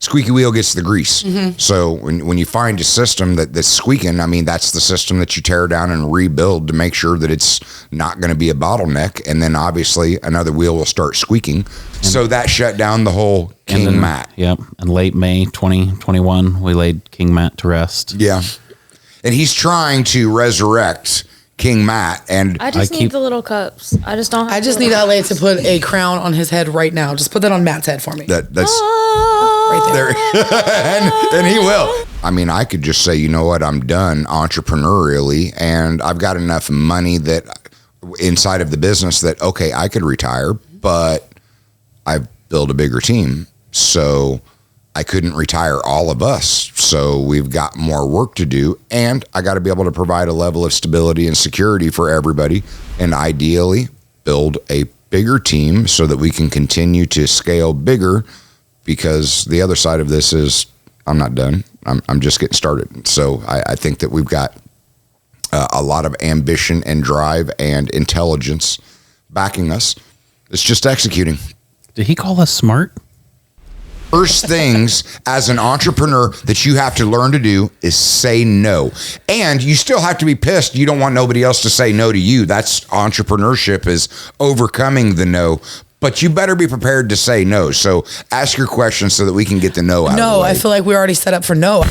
squeaky wheel gets the grease. So when you find a system that's squeaking, I mean, that's the system that you tear down and rebuild to make sure that it's not going to be a bottleneck. And then obviously another wheel will start squeaking. So that shut down the whole King Matt. Yep. In late May 2021, we laid King Matt to rest. Yeah. And he's trying to resurrect King Matt, and I just need the little cups. I just don't have I just need LA to put a crown on his head right now. Just put that on Matt's head for me. That's right there. and he will. I mean, I could just say, you know what, I'm done entrepreneurially, and I've got enough money that inside of the business that, okay, I could retire, but I've built a bigger team. So I couldn't retire all of us. So we've got more work to do, and I got to be able to provide a level of stability and security for everybody, and ideally build a bigger team so that we can continue to scale bigger, because the other side of this is I'm not done. I'm just getting started. So I think that we've got a lot of ambition and drive and intelligence backing us. It's just executing. Did he call us smart? First things as an entrepreneur that you have to learn to do is say no. And you still have to be pissed. You don't want nobody else to say no to you. That's entrepreneurship, is overcoming the no. But you better be prepared to say no. So ask your questions so that we can get the no out of the way. No, I feel like we're already set up for no.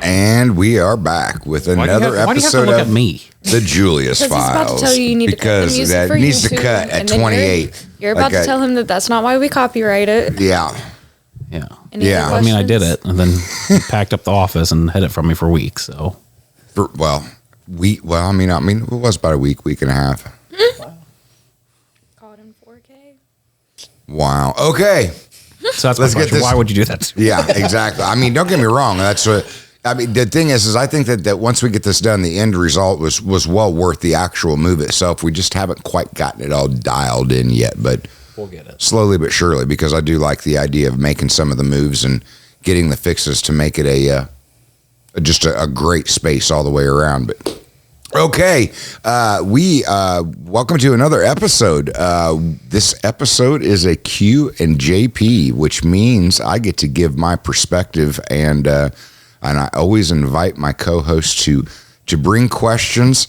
And we are back with another episode why do you have to look at me? The Julius Because he's Files. about to tell you need to cut the music for needs to YouTube, cut at and then 28. You're about to tell him that that's not why we copyright it. Yeah. Yeah. Any other I mean, I did questions? it, and then he packed up the office and hid it from me for weeks. So, I mean, it was about a week and a half. Caught in 4K. Wow. Okay. so that's Let's my get question. this- Why would you do that to me? Yeah, exactly. I mean, don't get me wrong. That's what. I mean, the thing is I think that once we get this done, the end result was well worth the actual move itself. We just haven't quite gotten it all dialed in yet, but We'll get it. slowly but surely, because I do like the idea of making some of the moves and getting the fixes to make it just a great space all the way around. But okay, we welcome to another episode. This episode is a Q&JP, which means I get to give my perspective, and I always invite my co-host to bring questions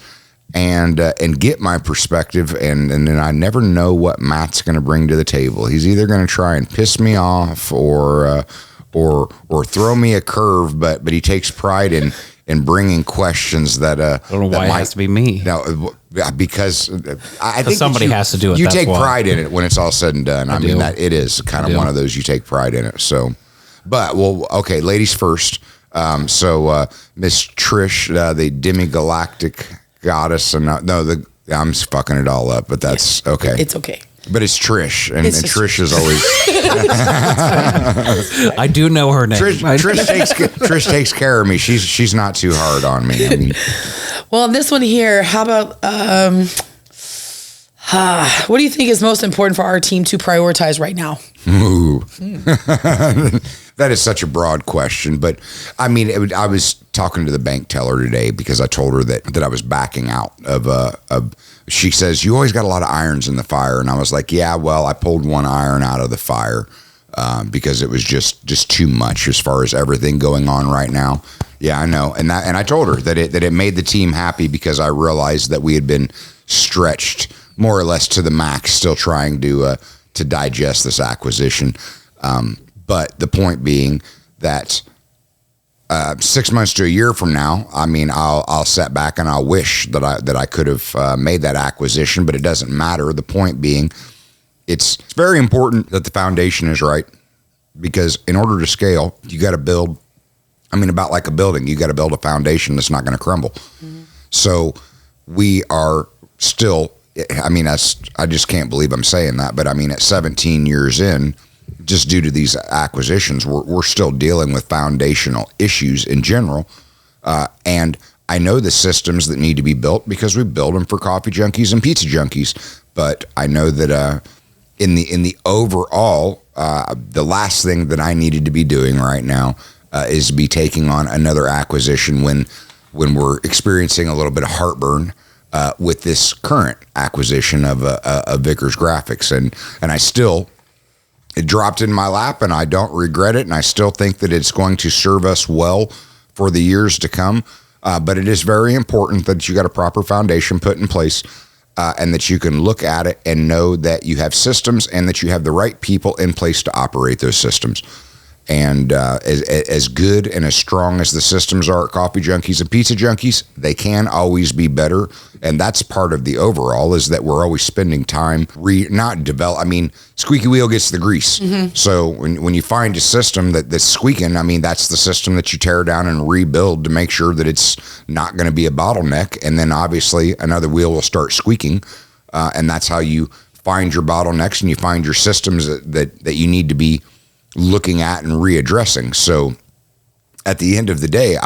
and get my perspective, and then I never know what Matt's going to bring to the table. He's either going to try and piss me off or throw me a curve, but he takes pride in bringing questions that I don't know why it has to be me. No, because I think somebody has to do it. You That's take why. pride in it when it's all said and done. I mean, that it is kind of one of those, you take pride in it. So, but okay, ladies first. So Miss Trish, the demi-galactic goddess, and I'm fucking it all up, but that's okay. It's okay. But it's Trish, and Trish is always. I do know her name. Trish takes care of me. She's not too hard on me. I mean, Well, this one here, how about, what do you think is most important for our team to prioritize right now? ooh. That is such a broad question, but I mean, I was talking to the bank teller today because I told her that I was backing out of. She says, "You always got a lot of irons in the fire," and I was like, "Yeah, well, I pulled one iron out of the fire because it was just too much as far as everything going on right now." Yeah, I know, and I told her that it made the team happy because I realized that we had been stretched more or less to the max, still trying to digest this acquisition. But the point being that 6 months to a year from now, I mean, I'll sit back and I'll wish that I could have made that acquisition, but it doesn't matter. The point being, it's very important that the foundation is right, because in order to scale, you got to build. I mean, about like a building, you got to build a foundation that's not going to crumble. Mm-hmm. So we are still. I mean, I just can't believe I'm saying that, but I mean, at 17 years in, just due to these acquisitions, we're still dealing with foundational issues in general. And I know the systems that need to be built because we build them for coffee junkies and pizza junkies. But I know that in the overall, the last thing that I needed to be doing right now is be taking on another acquisition when we're experiencing a little bit of heartburn with this current acquisition of Vickers Graphics. And I still it dropped in my lap, and I don't regret it, and I still think that it's going to serve us well for the years to come. But it is very important that you got a proper foundation put in place, and that you can look at it and know that you have systems and that you have the right people in place to operate those systems. And as good and as strong as the systems are at Coffee Junkies and Pizza Junkies, they can always be better. And that's part of the overall, is that we're always spending time squeaky wheel gets the grease. Mm-hmm. So when you find a system that's squeaking, that's the system that you tear down and rebuild to make sure that it's not going to be a bottleneck. And then obviously another wheel will start squeaking. And that's how you find your bottlenecks and you find your systems that you need to be looking at and readdressing. So at the end of the day,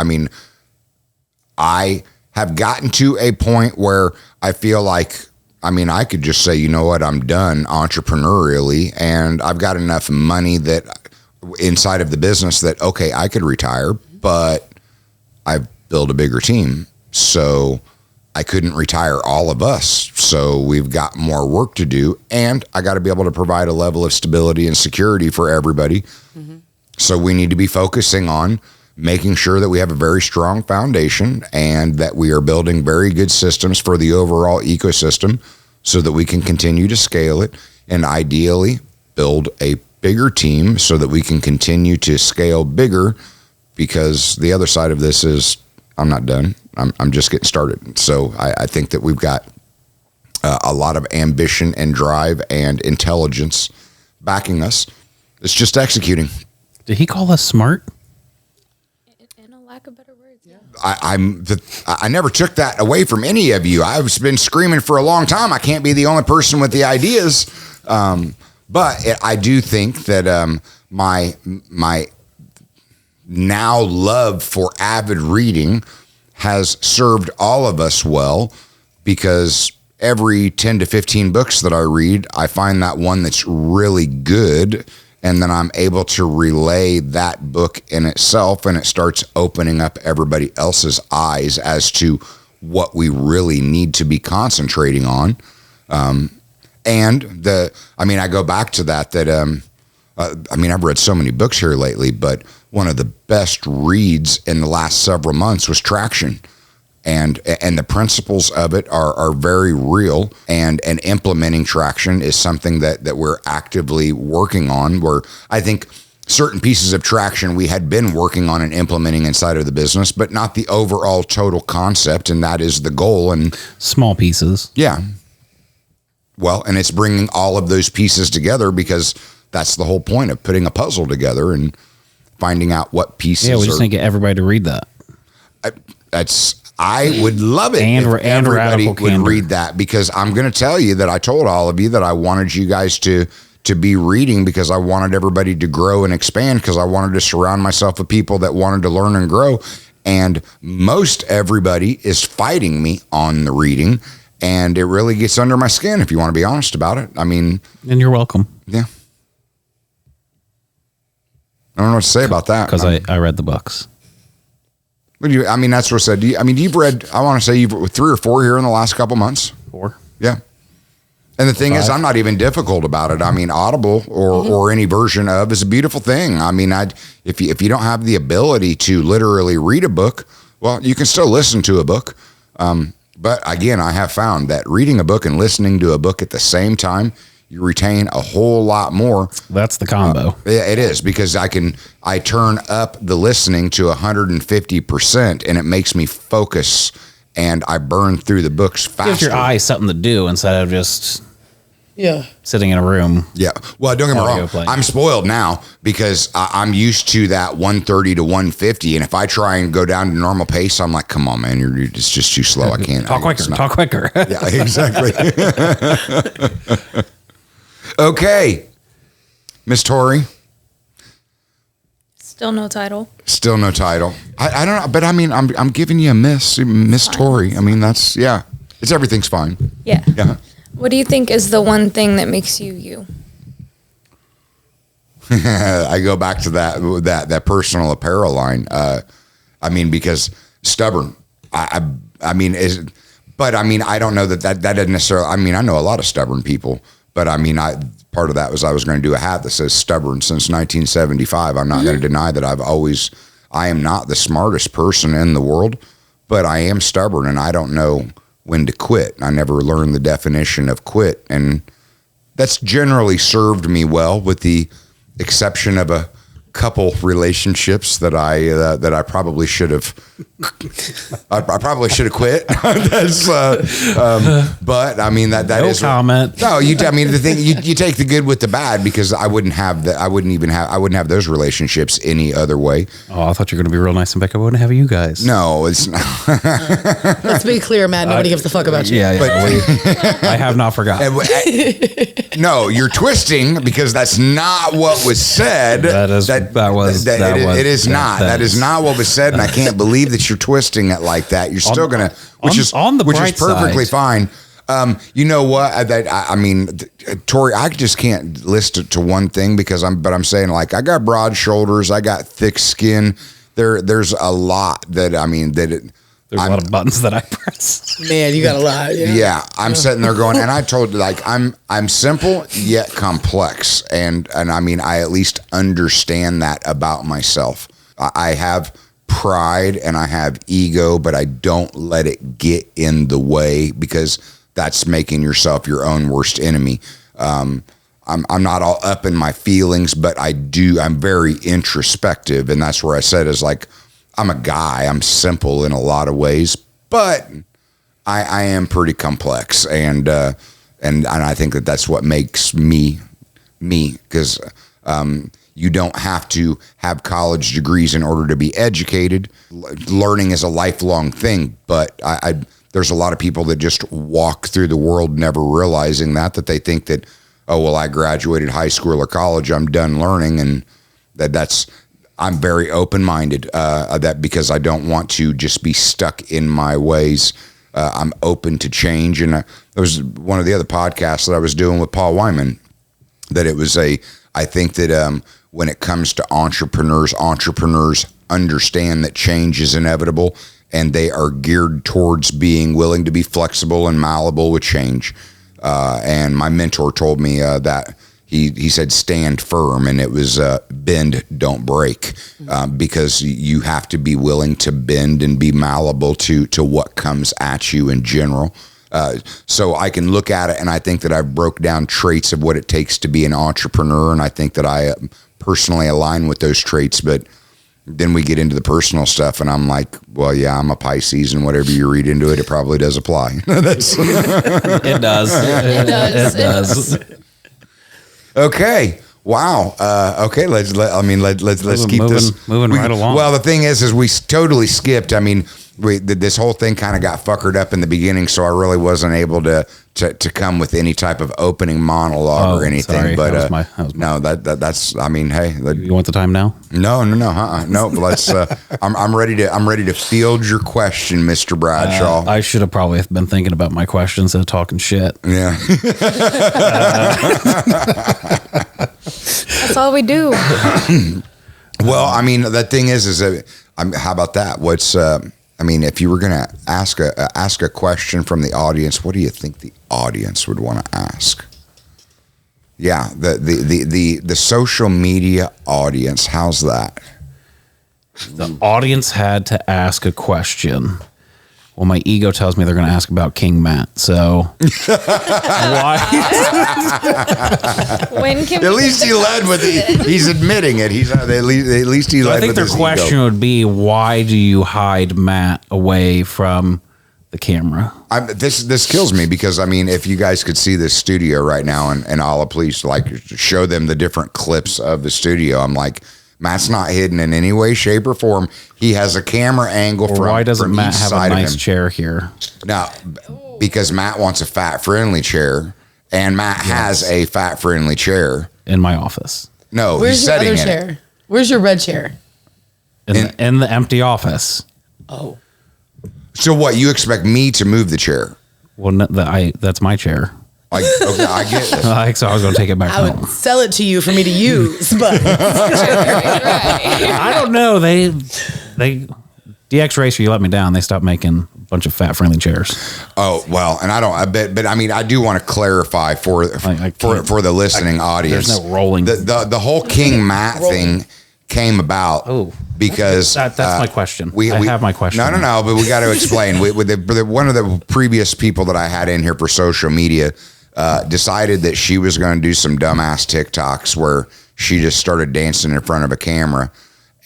I have gotten to a point where I feel like, I could just say, you know what, I'm done entrepreneurially, and I've got enough money that inside of the business that, okay, I could retire, but I've built a bigger team. So I couldn't retire all of us. So we've got more work to do, and I got to be able to provide a level of stability and security for everybody. Mm-hmm. So we need to be focusing on making sure that we have a very strong foundation and that we are building very good systems for the overall ecosystem so that we can continue to scale it and ideally build a bigger team so that we can continue to scale bigger, because the other side of this is I'm not done. I'm just getting started. So I think that we've got a lot of ambition and drive and intelligence backing us. It's just executing. Did he call us smart? In a lack of better words, yeah. I never took that away from any of you. I've been screaming for a long time. I can't be the only person with the ideas. But I do think that my now love for avid reading has served all of us well, because every 10 to 15 books that I read, I find that one that's really good, and then I'm able to relay that book in itself, and it starts opening up everybody else's eyes as to what we really need to be concentrating on. I go back to that I've read so many books here lately, but one of the best reads in the last several months was Traction. And the principles of it are very real, and implementing Traction is something that we're actively working on, where I think certain pieces of Traction we had been working on and implementing inside of the business, but not the overall total concept, and that is the goal. And small pieces. Yeah. Well, and it's bringing all of those pieces together, because that's the whole point of putting a puzzle together and finding out what pieces. Yeah, we just need to get everybody to read that. I would love it if everybody would read that, because I'm going to tell you that I told all of you that I wanted you guys to be reading, because I wanted everybody to grow and expand, because I wanted to surround myself with people that wanted to learn and grow. And most everybody is fighting me on the reading, and it really gets under my skin, if you want to be honest about it. And you're welcome. Yeah. I don't know what to say about that. Because I read the books. That's what I said. You've read, I want to say you've 3 or 4 here in the last couple months. 4. Yeah. And the thing is, I'm not even difficult about it. Audible or any version of is a beautiful thing. If you don't have the ability to literally read a book, well, you can still listen to a book. But again, I have found that reading a book and listening to a book at the same time, you retain a whole lot more. That's the combo. It is, because I turn up the listening to 150%, and it makes me focus, and I burn through the books faster. Gives your eyes something to do instead of just sitting in a room. Yeah. Well, don't get me wrong. I'm spoiled now, because I'm used to that 130 to 150. And if I try and go down to normal pace, I'm like, come on, man, it's just too slow. I can't. Talk quicker. Yeah, exactly. Okay. Miss Tori. Still no title. Still no title. I don't know, but I'm giving you a Miss Tori. That's, yeah. Everything's fine. Yeah. Yeah. What do you think is the one thing that makes you you? I go back to that personal apparel line. Because stubborn. I don't know that doesn't necessarily. I know a lot of stubborn people, But I mean, part of that was I was going to do a hat that says stubborn since 1975. I'm not going to deny that I am not the smartest person in the world, but I am stubborn and I don't know when to quit. I never learned the definition of quit. And that's generally served me well, with the exception of a couple relationships that I probably should have. I probably should have quit. That's, but I mean that No is comment. No, I mean the thing. You take the good with the bad, because I wouldn't have those relationships any other way. Oh, I thought you were going to be real nice and Becca wouldn't have you guys. No, it's not. Let's be clear, Matt. Nobody gives a fuck about you. Yeah, I have not forgotten. No, you're twisting, because that's not what was said. It is not. That is not what was said, and I can't believe that you're twisting it like that. You're still gonna, which is perfectly fine. You know what? I mean, Tori, I just can't list it to one thing, because I'm saying, like, I got broad shoulders, I got thick skin. There's a lot that There's a lot of buttons that I press. Man, you got a lot. Yeah, I'm sitting there going, and I told you, like, I'm simple yet complex, and I mean, I at least understand that about myself. I have pride and I have ego, but I don't let it get in the way, because that's making yourself your own worst enemy. I'm not all up in my feelings, but I'm very introspective, and that's where I said is, like, I'm a guy. I'm simple in a lot of ways, but I am pretty complex, and I think that's what makes me, because you don't have to have college degrees in order to be educated. Learning is a lifelong thing, but there's a lot of people that just walk through the world never realizing that they think that, oh, well, I graduated high school or college, I'm done learning, and I'm very open-minded, that because I don't want to just be stuck in my ways. I'm open to change. And there was one of the other podcasts that I was doing with Paul Wyman, that I think that when it comes to entrepreneurs understand that change is inevitable, and they are geared towards being willing to be flexible and malleable with change. And my mentor told me that he said, stand firm, and it was bend, don't break, because you have to be willing to bend and be malleable to what comes at you in general. So I can look at it, and I think that I've broke down traits of what it takes to be an entrepreneur, and I think that I personally align with those traits. But then we get into the personal stuff, and I'm like, well, yeah, I'm a Pisces, and whatever you read into it, it probably does apply. It does. It does. Okay. Wow. Okay. Let's keep moving right along. Well, the thing is we totally skipped. I mean, this whole thing kind of got fuckered up in the beginning, so I really wasn't able to come with any type of opening monologue or anything. Sorry. But no, that's. I mean, hey, you want the time now? No. No. Let's. I'm ready to field your question, Mr. Bradshaw. I should have probably been thinking about my questions instead of talking shit. Yeah. That's all we do. Well, I mean, the thing is how about that? If you were going to ask a question from the audience, what do you think the audience would want to ask? Yeah, the social media audience. How's that? The audience had to ask a question. Well, my ego tells me they're going to ask about King Matt. So why? When can at least he led with it. He's admitting it. At least he led with his ego. I think their question would be, why do you hide Matt away from the camera? This kills me, because if you guys could see this studio right now, and I'll please show them the different clips of the studio. I'm like, Matt's not hidden in any way, shape, or form. He has a camera angle from. Why doesn't from Matt each have side a nice of him. chair here? Now, because Matt wants a fat-friendly chair, and Matt has a fat-friendly chair in my office. No, Where's he's your setting other in chair? it. Where's your red chair? In the empty office. Oh. So what? You expect me to move the chair? Well, that's my chair. Okay, I get it. So I was going to take it back I home. would sell it to you for me to use, but I don't know. They DX Racer, you let me down. They stopped making bunch of fat-friendly chairs. Oh, well, and but I mean, I do want to clarify for the listening audience. There's no rolling. The whole King Matt thing came about because that's my question. I have my question. No, but we got to explain. One of the previous people that I had in here for social media decided that she was going to do some dumbass TikToks where she just started dancing in front of a camera.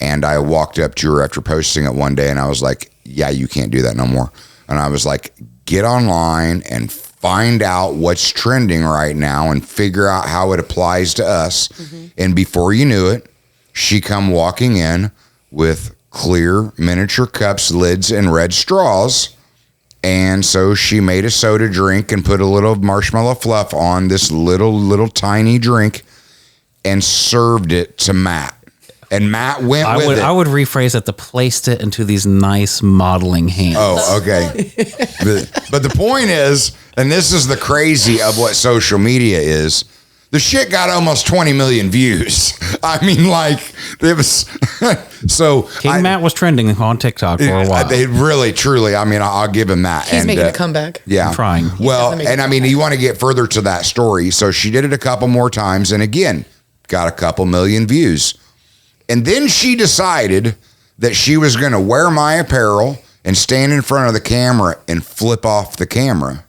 And I walked up to her after posting it one day and I was like, yeah, you can't do that no more. And I was like, get online and find out what's trending right now and figure out how it applies to us. Mm-hmm. And before you knew it, she come walking in with clear miniature cups, lids, and red straws. And so she made a soda drink and put a little marshmallow fluff on this little tiny drink and served it to Matt. And Matt went with it. I would rephrase it to placed it into these nice modeling hands. Oh, okay. but the point is, and this is the crazy of what social media is, the shit got almost 20 million views. I mean, like, it was... so King Matt was trending on TikTok for a while. They really, truly, I mean, I'll give him that. He's making a comeback. Yeah. I'm trying. Well, and I mean, you want to get further to that story. So she did it a couple more times. And again, got a couple million views. And then she decided that she was going to wear my apparel and stand in front of the camera and flip off the camera.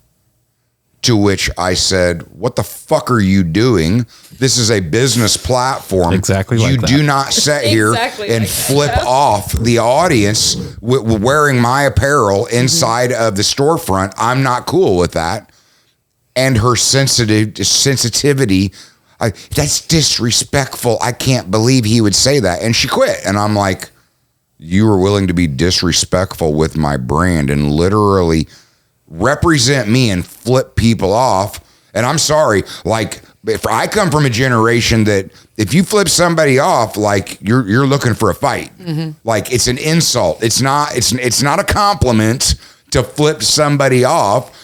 To which I said, what the fuck are you doing? This is a business platform. Exactly like that. You do not sit here and flip off the audience wearing my apparel inside of the storefront. I'm not cool with that. And her sensitivity, that's disrespectful. I can't believe he would say that. And she quit. And I'm like, you were willing to be disrespectful with my brand and literally represent me and flip people off. And I'm sorry, like, if I come from a generation that if you flip somebody off, like you're looking for a fight. Mm-hmm. Like, it's an insult. It's not a compliment to flip somebody off.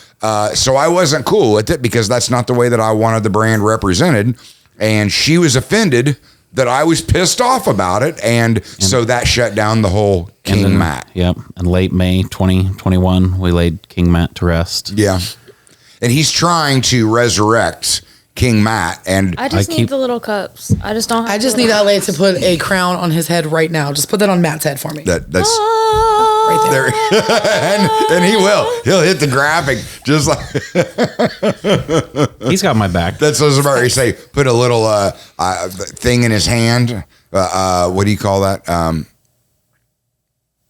So I wasn't cool with it because that's not the way that I wanted the brand represented. And she was offended that I was pissed off about it. And so that shut down the whole King Matt. Yep. And late May 2021, we laid King Matt to rest. Yeah. And he's trying to resurrect King Matt. And I just need the little cups. I just don't have I just need LA to put a crown on his head right now. Just put that on Matt's head for me. That's right there. and he will. He'll hit the graphic just like he's got my back. That's what I was about to say. Put a little thing in his hand. What do you call that?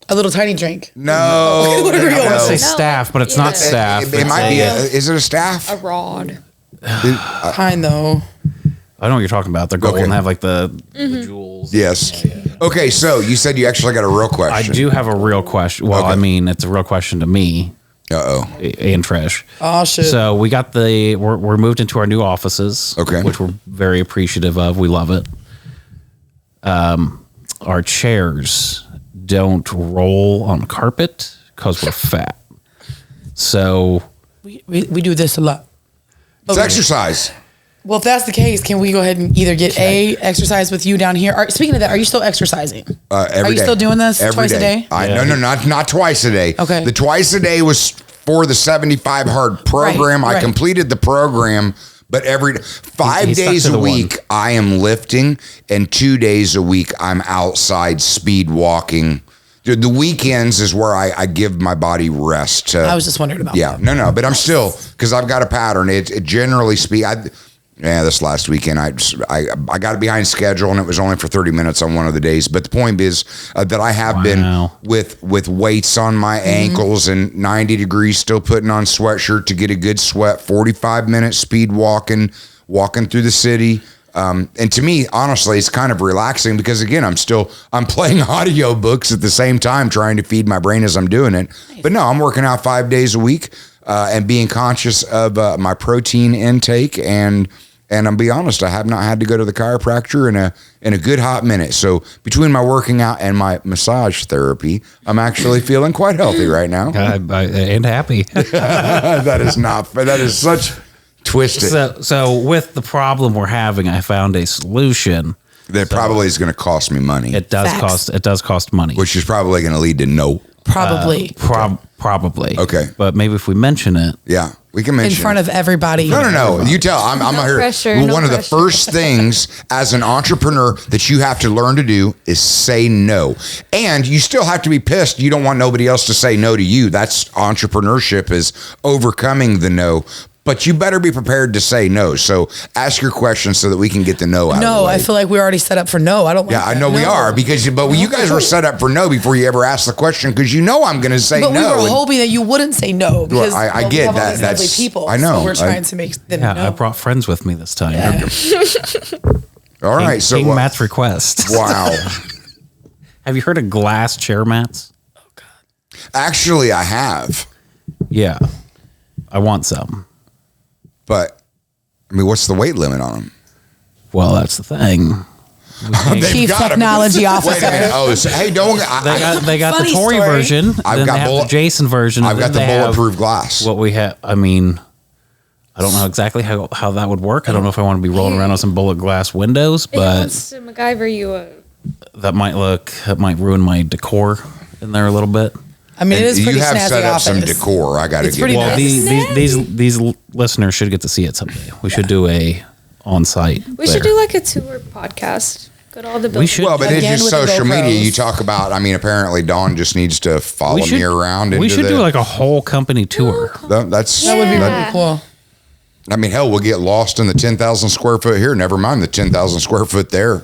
A little tiny drink. No. What are we going I to say say? staff, but it's not staff. It might be. Is it a staff? a rod. Kind though. I know what you're talking about. They're gold and have like the jewels. Yes. Okay, so you said you actually got a real question. I do have a real question. Well, Okay. I mean, it's a real question to me Uh-oh. and Trish. Oh shit. So we got we're moved into our new offices, Okay. which we're very appreciative of. We love it. Our chairs don't roll on carpet because we're fat. So we do this a lot. It's exercise. Well, if that's the case, can we go ahead and either get exercise with you down here? Speaking of that, are you still exercising? Every are you day. still doing this Every twice a day? No, not twice a day. Okay. The twice a day was for the 75 hard program. Right. I completed the program, but five He's stuck days to a the week one. I am lifting, and 2 days a week I'm outside speed walking. The weekends is where I give my body rest. I was just wondering about that. No, but I'm still, because I've got a pattern. It generally this last weekend, I got behind schedule and it was only for 30 minutes on one of the days. But the point is that I have been with weights on my ankles and 90 degrees, still putting on sweatshirt to get a good sweat, 45-minute speed walking through the city. And to me, honestly, it's kind of relaxing because again, I'm playing audio books at the same time, trying to feed my brain as I'm doing it. But no, I'm working out 5 days a week, and being conscious of my protein intake. And I'll be honest, I have not had to go to the chiropractor in a good hot minute. So between my working out and my massage therapy, I'm actually feeling quite healthy right now. and happy. That is such twisted. So with the problem we're having, I found a solution. That probably is going to cost me money. It does Facts. cost. It does cost money. Which is probably going to lead to no. Probably. Probably. Okay. But maybe if we mention it. Yeah, we can In mention front of everybody. No. You tell. I'm No here. pressure, One no of the pressure. first things as an entrepreneur that you have to learn to do is say no. And you still have to be pissed. You don't want nobody else to say no to you. That's entrepreneurship, is overcoming the no. But you better be prepared to say no. So ask your questions so that we can get the no out of the No, way. I feel like we're already set up for no. I don't like Yeah, I that. know we No. are, but you guys were set up for no before you ever asked the question, because you know I'm going to say But no. we were And- hoping that you wouldn't say no because I we get have all that. these lovely That's- people. I know. So we're trying to make them Yeah, know. I brought friends with me this time. All right, so King what- Matt's request. wow. Have you heard of glass chair mats? Actually, I have, Yeah. I want some. but I mean, what's the weight limit on them? Well, that's the thing. They've Chief got 'em. Technology Wait a Officer. minute. Oh, hey, don't. They got the Funny Tory story. version. I've then got they have the Jason version. I've and got then the they have bulletproof glass. What we have, I mean, I don't know exactly how that would work. I don't know if I want to be rolling around on some bullet glass windows, He but wants to MacGyver you up. that might ruin my decor in there a little bit. I mean, it is pretty you have snazzy set up some office. decor. I got to It's get. pretty Well, nice. these listeners should get to see it someday. We should do a on site. We should do like a tour podcast. Go to all the buildings. should. Well, but it's Again just with the social media. GoPros. You talk about. I mean, apparently Dawn just needs to follow me around. We into should the, do like a whole company tour. That's That would be Yeah. really cool. I mean, hell, we'll get lost in the 10,000 square foot here. Never mind the 10,000 square foot there.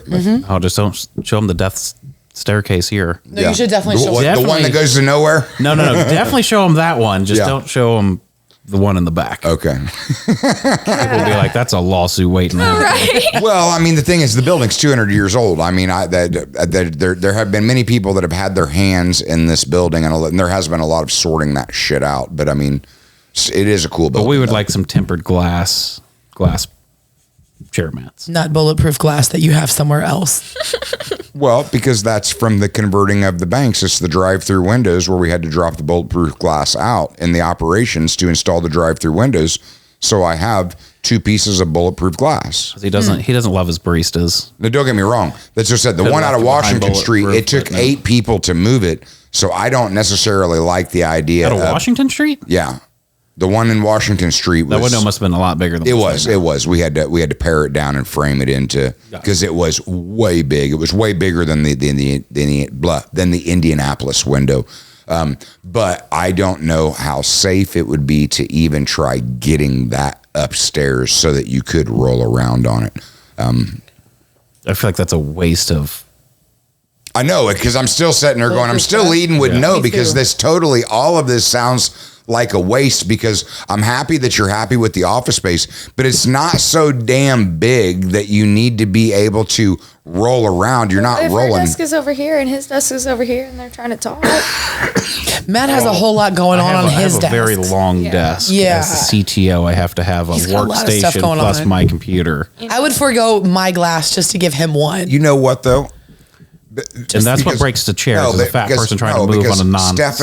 I'll just don't show them the death staircase here. No, you should definitely the, show what, us. the one that Definitely. goes to nowhere. No, definitely show them that one. Just Yeah. don't show them the one in the back. Okay. People be like, "That's a lawsuit waiting." on it." Well, I mean, the thing is, the building's 200 years old. I mean, there have been many people that have had their hands in this building, and there has been a lot of sorting that shit out. But I mean, it is a cool But building. we would though. like some tempered glass chair mats. Not bulletproof glass that you have somewhere else. Well, because that's from the converting of the banks. It's the drive-through windows where we had to drop the bulletproof glass out in the operations to install the drive-through windows. So I have 2 pieces of bulletproof glass. He doesn't love his baristas. Now, don't get me wrong. That's just said the Could've one out of left it behind Washington Street. bulletproof, It took but no. 8 people to move it, so I don't necessarily like the idea. Out of of Washington Street? Yeah, the one in Washington Street was. That window must have been a lot bigger than It what's was. there It now. was. We had to pare it down and frame it into because it was way big. It was way bigger than the Indianapolis window. But I don't know how safe it would be to even try getting that upstairs so that you could roll around on it. I feel like that's a waste of. I know it because I'm still sitting there going, I'm still leading with no, Me because too. all of this sounds like a waste, because I'm happy that you're happy with the office space, but it's not so damn big that you need to be able to roll around. You're not if rolling. Her desk is over here and his desk is over here and they're trying to talk. Matt has a whole lot going on I his have a desk. very long Yeah. desk. Yeah. As the CTO, I have to have a He's got a lot of stuff workstation going plus on. my computer. I would forego my glass just to give him one. You know what though? And that's what breaks the chairs is a fat person trying to move on a Steph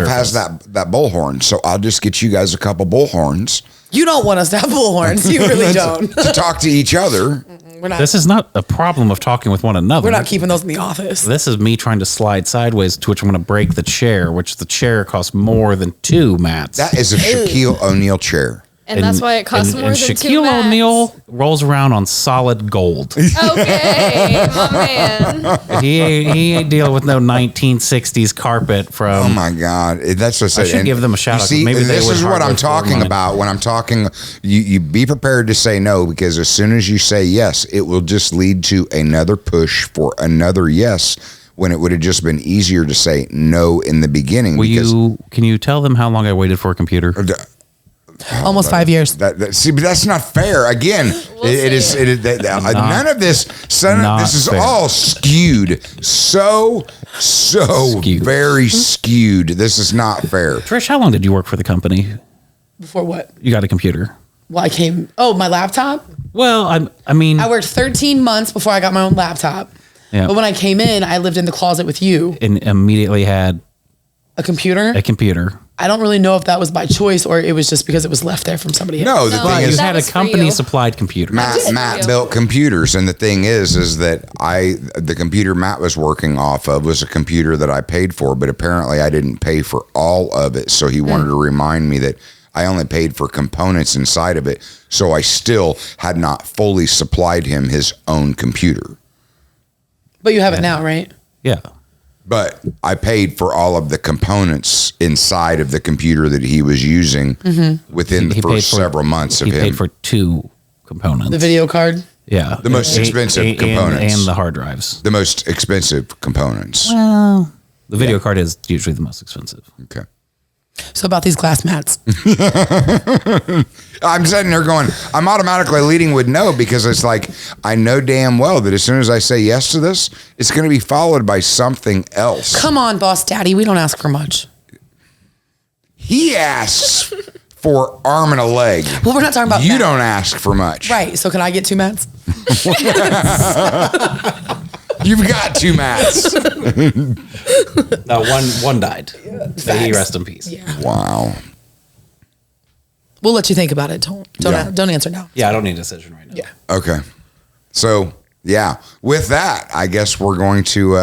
has that bullhorn, so I'll just get you guys a couple bullhorns You don't want us to have bullhorns. You really don't. to talk to each other. We're not. This is not a problem of talking with one another. We're not keeping those in the office. This is me trying to slide sideways, to which I'm going to break the chair, which the chair costs more than 2 mats. That is a Shaquille O'Neal chair. And that's why it costs more and than 2 Shaquille mats. O'Neal rolls around on solid gold. Okay, my man. he ain't dealing with no 1960s carpet Oh from. my God, that's what I I should give them a shout out, 'cause maybe they this would is what I'm hardwood floor talking mine. about when I'm talking. You be prepared to say no, because as soon as you say yes, it will just lead to another push for another yes, when it would have just been easier to say no in the beginning. Can you tell them how long I waited for a computer? Almost 5 years. See, but that's not fair. Again, it is. None of this. This is fair. all skewed. So Skewed. very skewed. This is not fair. Trish, how long did you work for the company? Before what? You got a computer. Well, I came. Oh, my laptop? Well, I mean, I worked 13 months before I got my own laptop. Yeah. But when I came in, I lived in the closet with you. and immediately had A computer? a computer. I don't really know if that was by choice or it was just because it was left there from somebody else. No, the thing You is, that had a was for company you. supplied computer. Matt built computers, and the thing is that the computer Matt was working off of was a computer that I paid for, but apparently I didn't pay for all of it. So he wanted to remind me that I only paid for components inside of it. So I still had not fully supplied him his own computer. But you have it now, right? Yeah. But I paid for all of the components inside of the computer that he was using within the He paid first for- several months of He him. paid for 2 components. The video card. Yeah. The most expensive components. And the hard drives. The most expensive components. Well, the video card is usually the most expensive. Okay. So about these glass mats. I'm sitting there going, I'm automatically leading with no because it's like, I know damn well that as soon as I say yes to this, it's going to be followed by something else. Come on, boss daddy. We don't ask for much. He asks for arm and a leg. Well, we're not talking about You mats. don't ask for much. Right. So can I get 2 mats? You've got 2 mats. No, one died. May he rest in peace. Yeah. Wow. We'll let you think about it. Don't answer now. Yeah, I don't need a decision right now. Yeah. Okay. So yeah, with that, I guess we're going to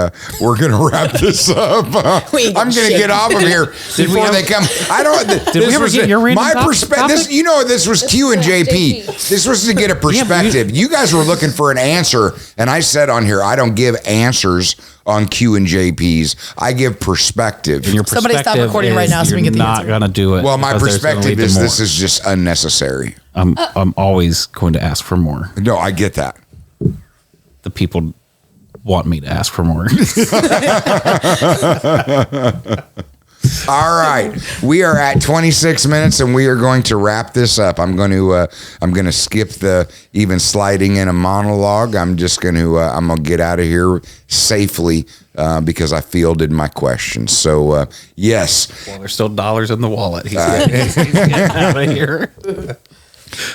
wrap this up. We ain't I'm going to shit. get off of here before they come. I don't. Did we ever get your random my perspective? topic? This was Q&JP. This was to get a perspective. You guys were looking for an answer, and I said on here, I don't give answers on Q&JPs. I give perspective. And your Somebody stop perspective recording right is now so we you're can get the not answer. going to do it. Well, my because there's gonna perspective lead to is more. this is just unnecessary. I'm always going to ask for more. No, I get that. The people want me to ask for more. All right, we are at 26 minutes, and we are going to wrap this up. I'm going to skip the even sliding in a monologue. I'm just going to I'm going to get out of here safely because I fielded my questions. So yes, Well, there's still dollars in the wallet. He's getting out of here.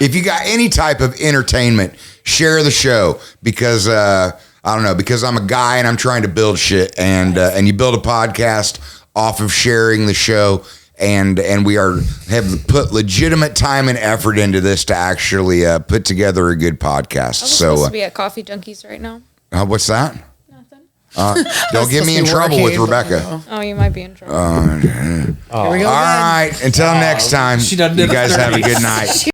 if you got any type of entertainment, share the show because I don't know, because I'm a guy and I'm trying to build shit, and you build a podcast off of sharing the show, and we have put legitimate time and effort into this to actually put together a good podcast. I'm So supposed to be at Coffee Junkies right now. what's that? Nothing. Don't get me in supposed to be trouble with working, Rebecca. Oh, you might be in trouble. Here we go. All right, until next time, She done you did a guys have a 30. good night.